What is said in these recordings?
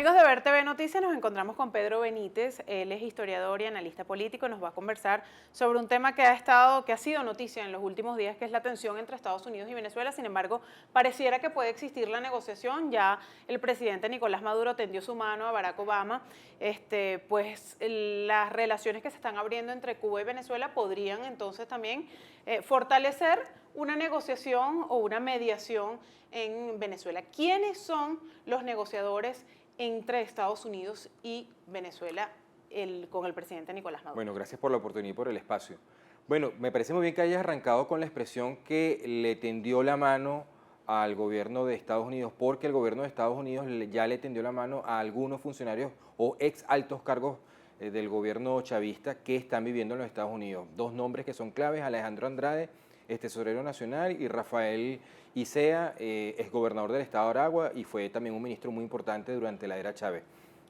Amigos de Ver TV Noticias, nos encontramos con Pedro Benítez. Él es historiador y analista político. Nos va a conversar sobre un tema que ha sido noticia en los últimos días, que es la tensión entre Estados Unidos y Venezuela. Sin embargo, pareciera que puede existir la negociación. Ya el presidente Nicolás Maduro tendió su mano a Barack Obama. Las relaciones que se están abriendo entre Cuba y Venezuela podrían entonces también fortalecer una negociación o una mediación en Venezuela. ¿Quiénes son los negociadores entre Estados Unidos y Venezuela con el presidente Nicolás Maduro? Bueno, gracias por la oportunidad y por el espacio. Bueno, me parece muy bien que hayas arrancado con la expresión que le tendió la mano al gobierno de Estados Unidos, porque el gobierno de Estados Unidos ya le tendió la mano a algunos funcionarios o ex altos cargos del gobierno chavista que están viviendo en los Estados Unidos. Dos nombres que son claves: Alejandro Andrade, tesorero nacional, y Rafael Icea, exgobernador del estado de Aragua y fue también un ministro muy importante durante la era Chávez.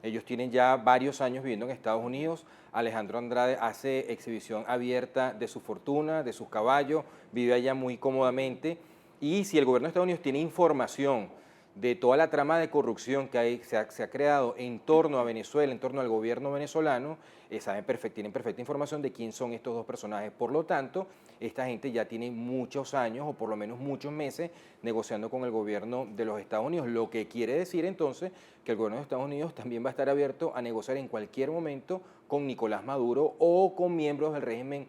Ellos tienen ya varios años viviendo en Estados Unidos. Alejandro Andrade hace exhibición abierta de su fortuna, de sus caballos, vive allá muy cómodamente. Y si el gobierno de Estados Unidos tiene información de toda la trama de corrupción que se ha creado en torno a Venezuela, en torno al gobierno venezolano, tienen perfecta información de quién son estos dos personajes. Por lo tanto, esta gente ya tiene muchos años, o por lo menos muchos meses, negociando con el gobierno de los Estados Unidos, lo que quiere decir entonces que el gobierno de Estados Unidos también va a estar abierto a negociar en cualquier momento con Nicolás Maduro o con miembros del régimen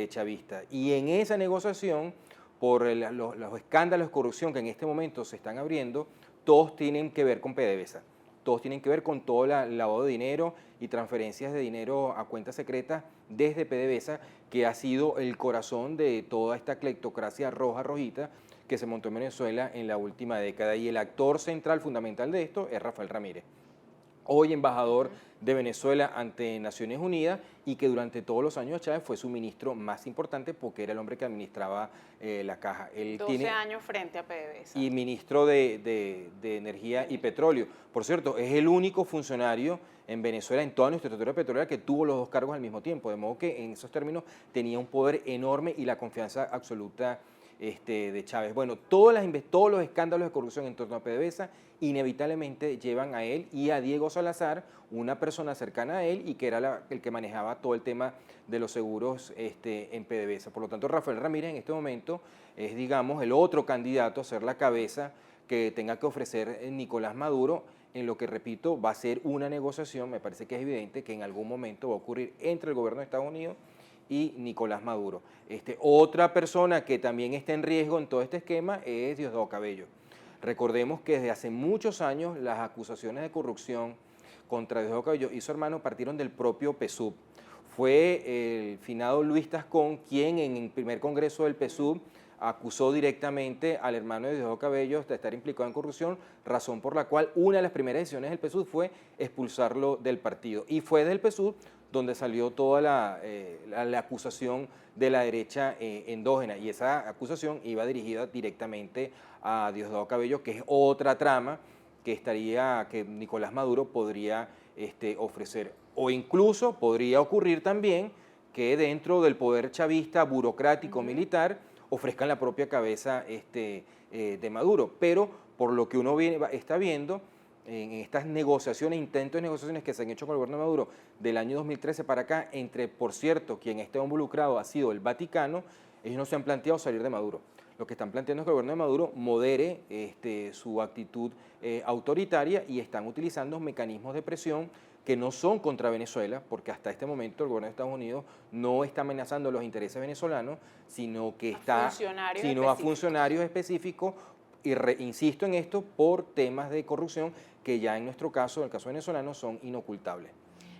chavista. Y en esa negociación, por los escándalos de corrupción que en este momento se están abriendo, todos tienen que ver con PDVSA, todos tienen que ver con todo el lavado de dinero y transferencias de dinero a cuentas secretas desde PDVSA, que ha sido el corazón de toda esta cleptocracia rojita que se montó en Venezuela en la última década. Y el actor central fundamental de esto es Rafael Ramírez, hoy embajador de Venezuela ante Naciones Unidas, y que durante todos los años de Chávez fue su ministro más importante porque era el hombre que administraba la caja. Él 12 años frente a PDVSA. Y ministro de Energía y Petróleo. Por cierto, es el único funcionario en Venezuela, en toda nuestra estructura petrolera, que tuvo los dos cargos al mismo tiempo, de modo que en esos términos tenía un poder enorme y la confianza absoluta de Chávez. Bueno, todos los escándalos de corrupción en torno a PDVSA inevitablemente llevan a él y a Diego Salazar, una persona cercana a él y que era el que manejaba todo el tema de los seguros en PDVSA. Por lo tanto, Rafael Ramírez en este momento es, digamos, el otro candidato a ser la cabeza que tenga que ofrecer Nicolás Maduro, en lo que, repito, va a ser una negociación. Me parece que es evidente que en algún momento va a ocurrir entre el gobierno de Estados Unidos y Nicolás Maduro. Otra persona que también está en riesgo en todo este esquema es Diosdado Cabello. Recordemos que desde hace muchos años las acusaciones de corrupción contra Diosdado Cabello y su hermano partieron del propio PSUV. Fue el finado Luis Tascón quien en el primer congreso del PSUV acusó directamente al hermano de Diosdado Cabello de estar implicado en corrupción, razón por la cual una de las primeras decisiones del PSUV fue expulsarlo del partido. Y fue del PSUV donde salió toda la acusación de la derecha endógena, y esa acusación iba dirigida directamente a Diosdado Cabello, que es otra trama que Nicolás Maduro podría ofrecer. O incluso podría ocurrir también que dentro del poder chavista burocrático militar ofrezcan la propia cabeza de Maduro. Pero por lo que uno está viendo en estas negociaciones, intentos de negociaciones que se han hecho con el gobierno de Maduro del año 2013 para acá, por cierto, quien está involucrado ha sido el Vaticano, ellos no se han planteado salir de Maduro. Lo que están planteando es que el gobierno de Maduro modere su actitud autoritaria, y están utilizando mecanismos de presión que no son contra Venezuela, porque hasta este momento el gobierno de Estados Unidos no está amenazando los intereses venezolanos, sino que a funcionarios específicos, y insisto en esto, por temas de corrupción que ya en nuestro caso, en el caso venezolano, son inocultables.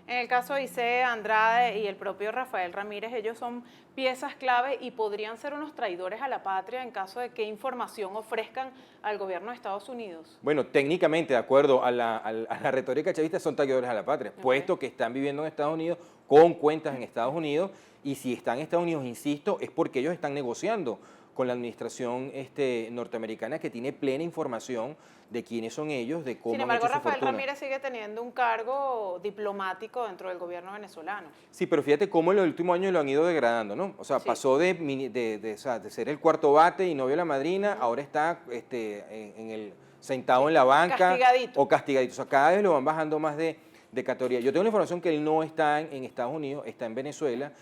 En el caso de Icea Andrade y el propio Rafael Ramírez, ellos son piezas clave y podrían ser unos traidores a la patria en caso de que información ofrezcan al gobierno de Estados Unidos. Bueno, técnicamente, de acuerdo a la retórica chavista, son traidores a la patria, puesto que están viviendo en Estados Unidos, con cuentas en Estados Unidos, y si están en Estados Unidos, insisto, es porque ellos están negociando con la administración norteamericana, que tiene plena información de quiénes son ellos, de cómo han hecho su fortuna. Sin embargo, Rafael Ramírez sigue teniendo un cargo diplomático dentro del gobierno venezolano. Sí, pero fíjate cómo en los últimos años lo han ido degradando, ¿no? O sea, sí, pasó de ser el cuarto bate y novio de la madrina, ahora está en el sentado en la banca castigadito. o castigadito. O sea, cada vez lo van bajando más de categoría. Yo tengo la información que él no está en Estados Unidos, está en Venezuela.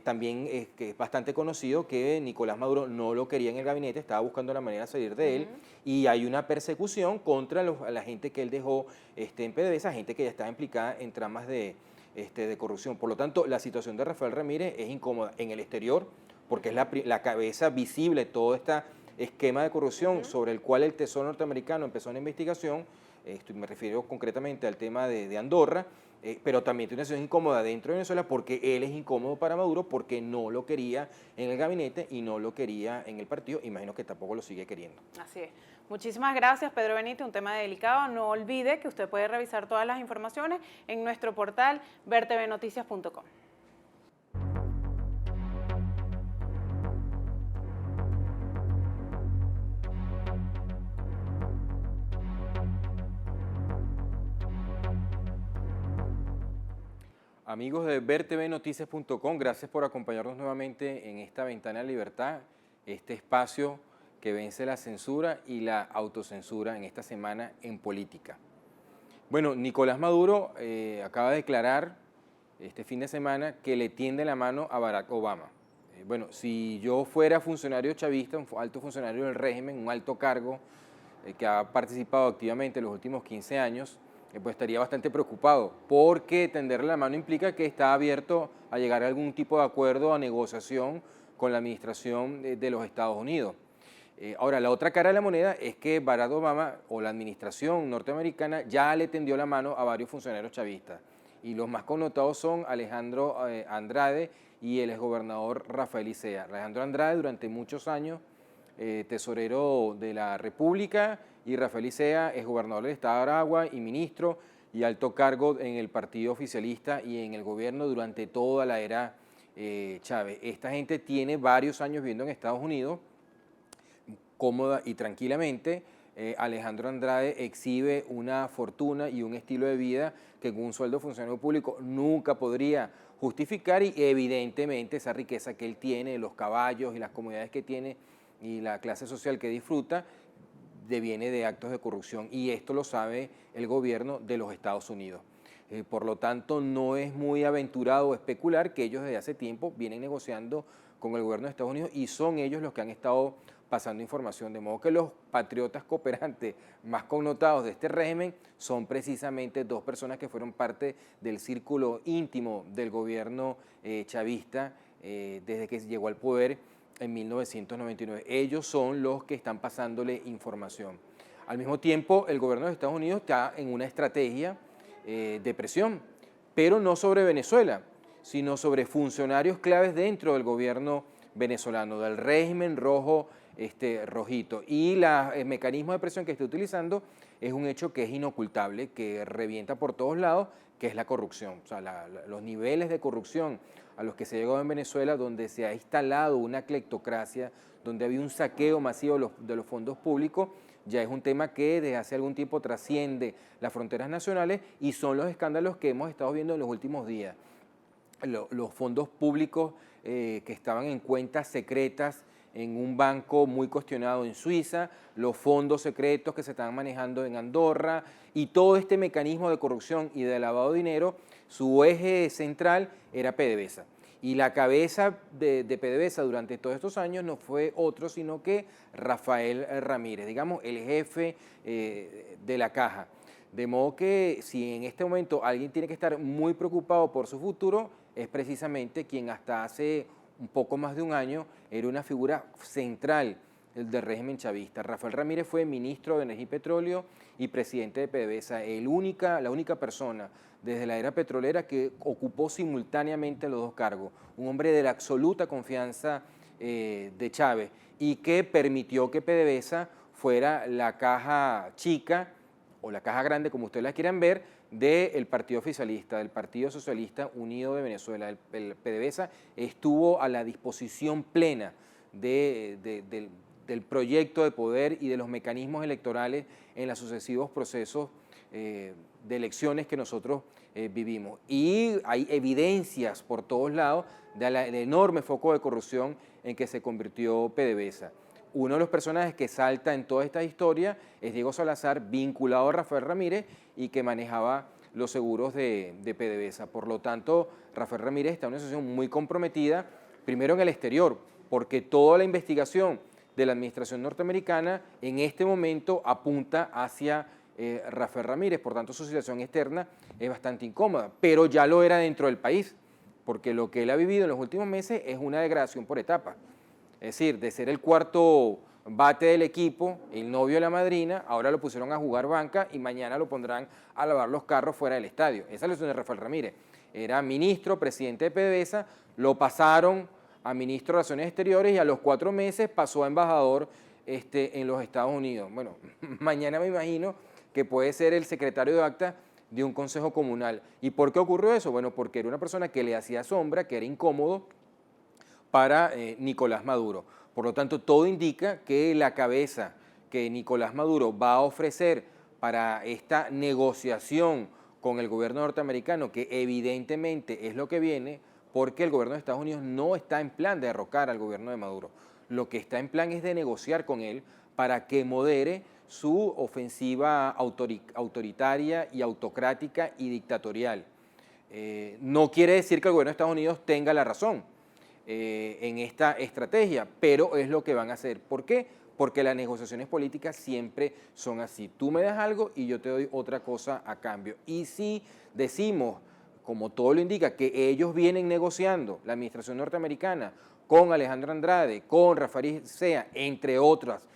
También que es bastante conocido que Nicolás Maduro no lo quería en el gabinete, estaba buscando la manera de salir de él, y hay una persecución contra la gente que él dejó en PDVSA, gente que ya estaba implicada en tramas de corrupción. Por lo tanto, la situación de Rafael Ramírez es incómoda en el exterior, porque es la cabeza visible de todo este esquema de corrupción sobre el cual el Tesoro norteamericano empezó una investigación. Me refiero concretamente al tema de Andorra, pero también tiene una situación incómoda dentro de Venezuela porque él es incómodo para Maduro porque no lo quería en el gabinete y no lo quería en el partido. Imagino que tampoco lo sigue queriendo. Así es. Muchísimas gracias, Pedro Benítez, un tema delicado. No olvide que usted puede revisar todas las informaciones en nuestro portal vertvnoticias.com. Amigos de vertvnoticias.com, gracias por acompañarnos nuevamente en esta ventana de libertad, este espacio que vence la censura y la autocensura en esta semana en política. Bueno, Nicolás Maduro acaba de declarar este fin de semana que le tiende la mano a Barack Obama. Bueno, si yo fuera funcionario chavista, un alto funcionario del régimen, un alto cargo que ha participado activamente en los últimos 15 años, pues estaría bastante preocupado, porque tenderle la mano implica que está abierto a llegar a algún tipo de acuerdo o negociación con la administración de los Estados Unidos. Ahora, la otra cara de la moneda es que Barack Obama o la administración norteamericana ya le tendió la mano a varios funcionarios chavistas, y los más connotados son Alejandro Andrade y el exgobernador Rafael Icea. Alejandro Andrade durante muchos años tesorero de la República, y Rafael Icea es gobernador del estado de Aragua y ministro y alto cargo en el partido oficialista y en el gobierno durante toda la era Chávez. Esta gente tiene varios años viviendo en Estados Unidos, cómoda y tranquilamente. Alejandro Andrade exhibe una fortuna y un estilo de vida que con un sueldo de funcionario público nunca podría justificar, y evidentemente esa riqueza que él tiene, los caballos y las comodidades que tiene y la clase social que disfruta, deviene de actos de corrupción, y esto lo sabe el gobierno de los Estados Unidos. Por lo tanto, no es muy aventurado especular que ellos desde hace tiempo vienen negociando con el gobierno de Estados Unidos y son ellos los que han estado pasando información, de modo que los patriotas cooperantes más connotados de este régimen son precisamente dos personas que fueron parte del círculo íntimo del gobierno chavista desde que llegó al poder en 1999. Ellos son los que están pasándole información. Al mismo tiempo, el gobierno de Estados Unidos está en una estrategia de presión, pero no sobre Venezuela, sino sobre funcionarios claves dentro del gobierno venezolano, del régimen rojo, rojito. Y el mecanismo de presión que está utilizando es un hecho que es inocultable, que revienta por todos lados, que es la corrupción. O sea, los niveles de corrupción a los que se llegó en Venezuela, donde se ha instalado una cleptocracia, donde había un saqueo masivo de los fondos públicos, ya es un tema que desde hace algún tiempo trasciende las fronteras nacionales, y son los escándalos que hemos estado viendo en los últimos días. Los fondos públicos que estaban en cuentas secretas en un banco muy cuestionado en Suiza, los fondos secretos que se estaban manejando en Andorra, y todo este mecanismo de corrupción y de lavado de dinero, su eje central era PDVSA. Y la cabeza de PDVSA durante todos estos años no fue otro sino que Rafael Ramírez, digamos el jefe de la caja. De modo que si en este momento alguien tiene que estar muy preocupado por su futuro, es precisamente quien hasta hace un poco más de un año era una figura central del régimen chavista. Rafael Ramírez fue ministro de Energía y Petróleo y presidente de PDVSA, la única persona desde la era petrolera que ocupó simultáneamente los dos cargos, un hombre de la absoluta confianza de Chávez, y que permitió que PDVSA fuera la caja chica o la caja grande, como ustedes la quieran ver, del partido oficialista, del Partido Socialista Unido de Venezuela. El PDVSA estuvo a la disposición plena del proyecto de poder y de los mecanismos electorales en los sucesivos procesos de elecciones que nosotros vivimos. Y hay evidencias por todos lados del enorme foco de corrupción en que se convirtió PDVSA. uno de los personajes que salta en toda esta historia es Diego Salazar, vinculado a Rafael Ramírez y que manejaba los seguros de PDVSA. Por lo tanto, Rafael Ramírez está en una situación muy comprometida, primero en el exterior, porque toda la investigación de la administración norteamericana en este momento apunta hacia Rafael Ramírez, por tanto su situación externa es bastante incómoda, pero ya lo era dentro del país, porque lo que él ha vivido en los últimos meses es una degradación por etapas. Es decir, de ser el cuarto bate del equipo, el novio de la madrina, ahora lo pusieron a jugar banca y mañana lo pondrán a lavar los carros fuera del estadio. Esa es la situación de Rafael Ramírez. Era ministro, presidente de PDVSA, lo pasaron a ministro de Relaciones Exteriores y a los 4 meses pasó a embajador en los Estados Unidos. Bueno, mañana me imagino que puede ser el secretario de acta de un consejo comunal. ¿Y por qué ocurrió eso? Bueno, porque era una persona que le hacía sombra, que era incómodo para Nicolás Maduro. Por lo tanto, todo indica que la cabeza que Nicolás Maduro va a ofrecer para esta negociación con el gobierno norteamericano, que evidentemente es lo que viene, porque el gobierno de Estados Unidos no está en plan de derrocar al gobierno de Maduro. Lo que está en plan es de negociar con él para que modere su ofensiva autoritaria y autocrática y dictatorial. No quiere decir que el gobierno de Estados Unidos tenga la razón en esta estrategia, pero es lo que van a hacer. ¿Por qué? Porque las negociaciones políticas siempre son así. Tú me das algo y yo te doy otra cosa a cambio. Y si decimos, como todo lo indica, que ellos vienen negociando, la administración norteamericana, con Alejandro Andrade, con Rafael Sea, entre otras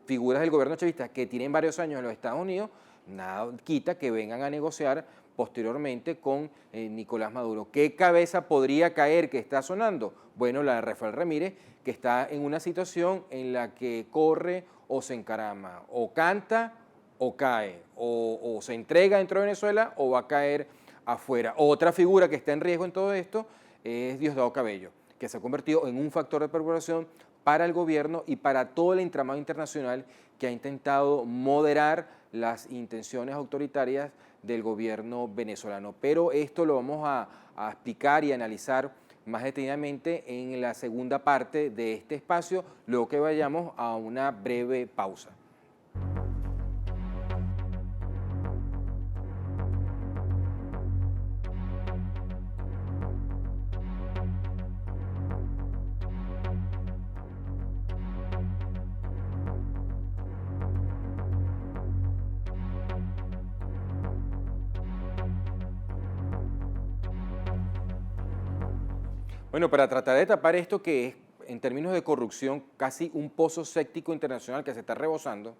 figuras del gobierno chavista que tienen varios años en los Estados Unidos, nada quita que vengan a negociar posteriormente con Nicolás Maduro. ¿Qué cabeza podría caer que está sonando? Bueno, la de Rafael Ramírez, que está en una situación en la que corre o se encarama, o canta o cae, o se entrega dentro de Venezuela o va a caer afuera. Otra figura que está en riesgo en todo esto es Diosdado Cabello, que se ha convertido en un factor de preocupación para el gobierno y para todo el entramado internacional que ha intentado moderar las intenciones autoritarias del gobierno venezolano. Pero esto lo vamos a explicar y analizar más detenidamente en la segunda parte de este espacio, luego que vayamos a una breve pausa. Bueno, para tratar de tapar esto que es, en términos de corrupción, casi un pozo séptico internacional que se está rebosando,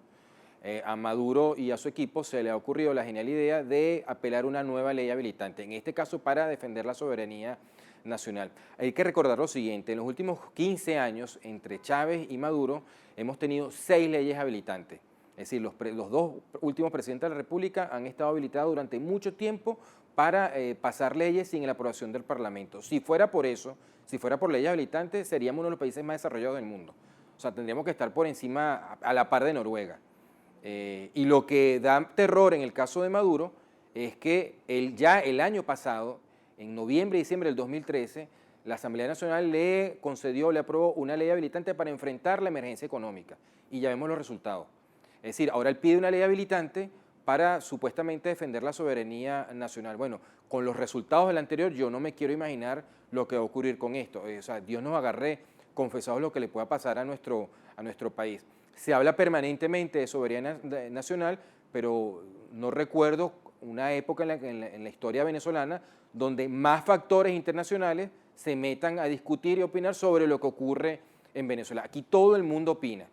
a Maduro y a su equipo se le ha ocurrido la genial idea de apelar una nueva ley habilitante, en este caso para defender la soberanía nacional. Hay que recordar lo siguiente, en los últimos 15 años, entre Chávez y Maduro, hemos tenido 6 leyes habilitantes. Es decir, los dos últimos presidentes de la República han estado habilitados durante mucho tiempo para pasar leyes sin la aprobación del Parlamento. Si fuera por eso, si fuera por leyes habilitantes, seríamos uno de los países más desarrollados del mundo. O sea, tendríamos que estar por encima, a la par de Noruega. Y lo que da terror en el caso de Maduro es que ya el año pasado, en noviembre y diciembre del 2013, la Asamblea Nacional le aprobó una ley habilitante para enfrentar la emergencia económica. Y ya vemos los resultados. Es decir, ahora él pide una ley habilitante para supuestamente defender la soberanía nacional. Bueno, con los resultados del anterior yo no me quiero imaginar lo que va a ocurrir con esto. O sea, Dios nos agarre confesados lo que le pueda pasar a nuestro país. Se habla permanentemente de soberanía nacional, pero no recuerdo una época en la historia venezolana donde más factores internacionales se metan a discutir y opinar sobre lo que ocurre en Venezuela. Aquí todo el mundo opina.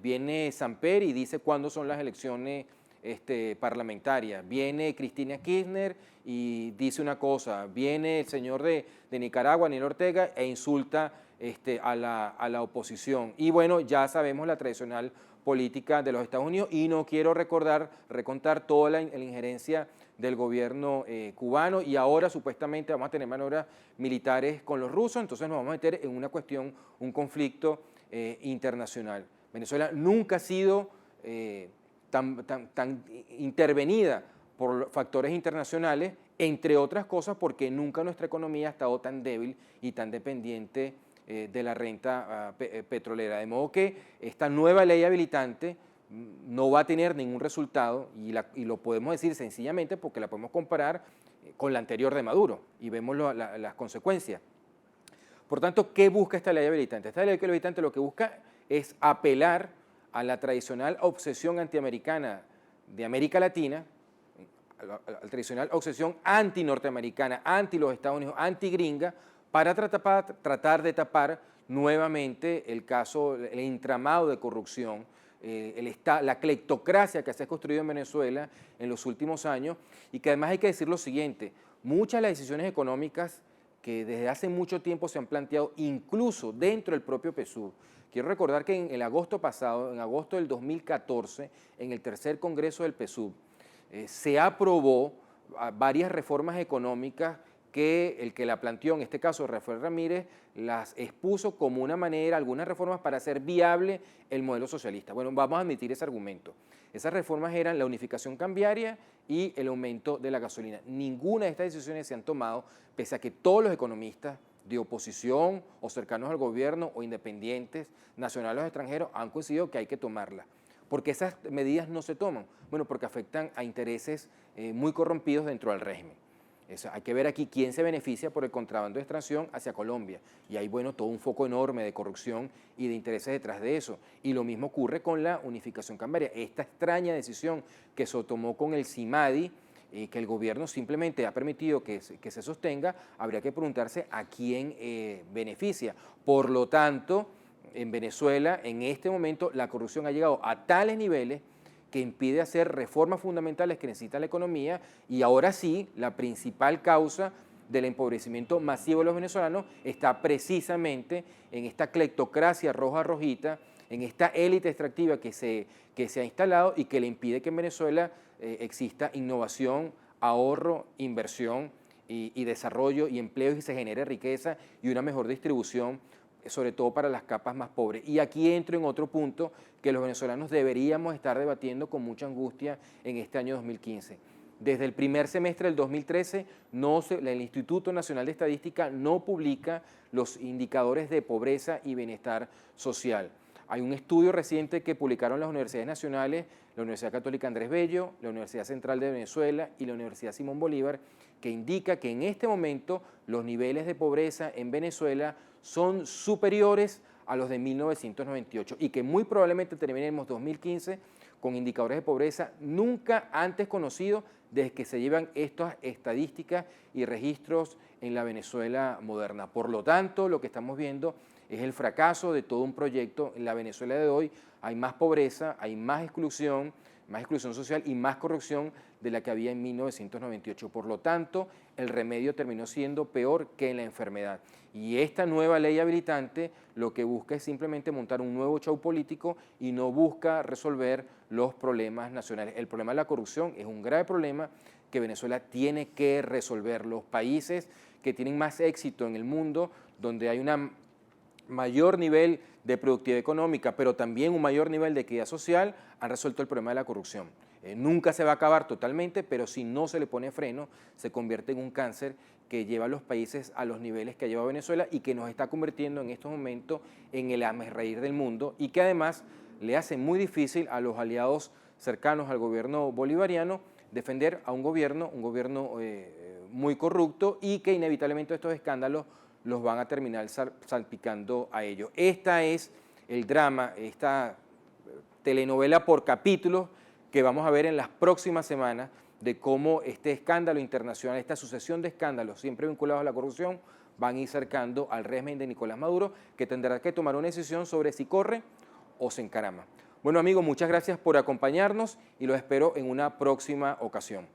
Viene Samper y dice cuándo son las elecciones parlamentarias. Viene Cristina Kirchner y dice una cosa. Viene el señor de Nicaragua, Daniel Ortega, e insulta a la oposición. Y bueno, ya sabemos la tradicional política de los Estados Unidos y no quiero recontar toda la injerencia del gobierno cubano y ahora supuestamente vamos a tener maniobras militares con los rusos, entonces nos vamos a meter en una cuestión, un conflicto internacional. Venezuela nunca ha sido tan intervenida por factores internacionales, entre otras cosas porque nunca nuestra economía ha estado tan débil y tan dependiente de la renta petrolera. De modo que esta nueva ley habilitante no va a tener ningún resultado y lo podemos decir sencillamente porque la podemos comparar con la anterior de Maduro y vemos las consecuencias. Por tanto, ¿qué busca esta ley habilitante? Esta ley habilitante lo que busca es apelar a la tradicional obsesión antiamericana de América Latina, a la tradicional obsesión anti-norteamericana, anti los Estados Unidos, anti-gringa, para tratar de tapar nuevamente el caso, el entramado de corrupción, la cleptocracia que se ha construido en Venezuela en los últimos años, y que además hay que decir lo siguiente: muchas de las decisiones económicas que desde hace mucho tiempo se han planteado, incluso dentro del propio PSUV. Quiero recordar que en el agosto pasado, en agosto del 2014, en el tercer congreso del PSUV, se aprobó varias reformas económicas que el que la planteó, en este caso Rafael Ramírez, las expuso como una manera, algunas reformas para hacer viable el modelo socialista. Bueno, vamos a admitir ese argumento. Esas reformas eran la unificación cambiaria y el aumento de la gasolina. Ninguna de estas decisiones se han tomado, pese a que todos los economistas de oposición o cercanos al gobierno o independientes, nacionales o extranjeros, han coincidido que hay que tomarlas. ¿Por qué esas medidas no se toman? Bueno, porque afectan a intereses muy corrompidos dentro del régimen. Hay que ver aquí quién se beneficia por el contrabando de extracción hacia Colombia. Y hay, bueno, todo un foco enorme de corrupción y de intereses detrás de eso. Y lo mismo ocurre con la unificación cambiaria. Esta extraña decisión que se tomó con el CIMADI, que el gobierno simplemente ha permitido que se sostenga, habría que preguntarse a quién beneficia. Por lo tanto, en Venezuela, en este momento, la corrupción ha llegado a tales niveles que impide hacer reformas fundamentales que necesita la economía, y ahora sí, la principal causa del empobrecimiento masivo de los venezolanos está precisamente en esta cleptocracia roja-rojita, en esta élite extractiva que se ha instalado y que le impide que en Venezuela exista innovación, ahorro, inversión y desarrollo y empleo, y se genere riqueza y una mejor distribución, sobre todo para las capas más pobres. Y aquí entro en otro punto que los venezolanos deberíamos estar debatiendo con mucha angustia en este año 2015. Desde el primer semestre del 2013, el Instituto Nacional de Estadística no publica los indicadores de pobreza y bienestar social. Hay un estudio reciente que publicaron las universidades nacionales, la Universidad Católica Andrés Bello, la Universidad Central de Venezuela y la Universidad Simón Bolívar, que indica que en este momento los niveles de pobreza en Venezuela son superiores a los de 1998 y que muy probablemente terminemos 2015 con indicadores de pobreza nunca antes conocidos desde que se llevan estas estadísticas y registros en la Venezuela moderna. Por lo tanto, lo que estamos viendo es el fracaso de todo un proyecto. En la Venezuela de hoy hay más pobreza, hay más exclusión social y más corrupción de la que había en 1998. Por lo tanto, el remedio terminó siendo peor que la enfermedad. Y esta nueva ley habilitante lo que busca es simplemente montar un nuevo show político y no busca resolver los problemas nacionales. El problema de la corrupción es un grave problema que Venezuela tiene que resolver. Los países que tienen más éxito en el mundo, donde hay un mayor nivel de productividad económica, pero también un mayor nivel de equidad social, han resuelto el problema de la corrupción. Nunca se va a acabar totalmente, pero si no se le pone freno, se convierte en un cáncer que lleva a los países a los niveles que ha llevado Venezuela y que nos está convirtiendo en estos momentos en el hazmerreír del mundo, y que además le hace muy difícil a los aliados cercanos al gobierno bolivariano defender a un gobierno muy corrupto, y que inevitablemente estos escándalos los van a terminar salpicando a ellos. Esta es el drama, esta telenovela por capítulos que vamos a ver en las próximas semanas, de cómo este escándalo internacional, esta sucesión de escándalos siempre vinculados a la corrupción, van a ir cercando al régimen de Nicolás Maduro, que tendrá que tomar una decisión sobre si corre o se encarama. Bueno amigos, muchas gracias por acompañarnos y los espero en una próxima ocasión.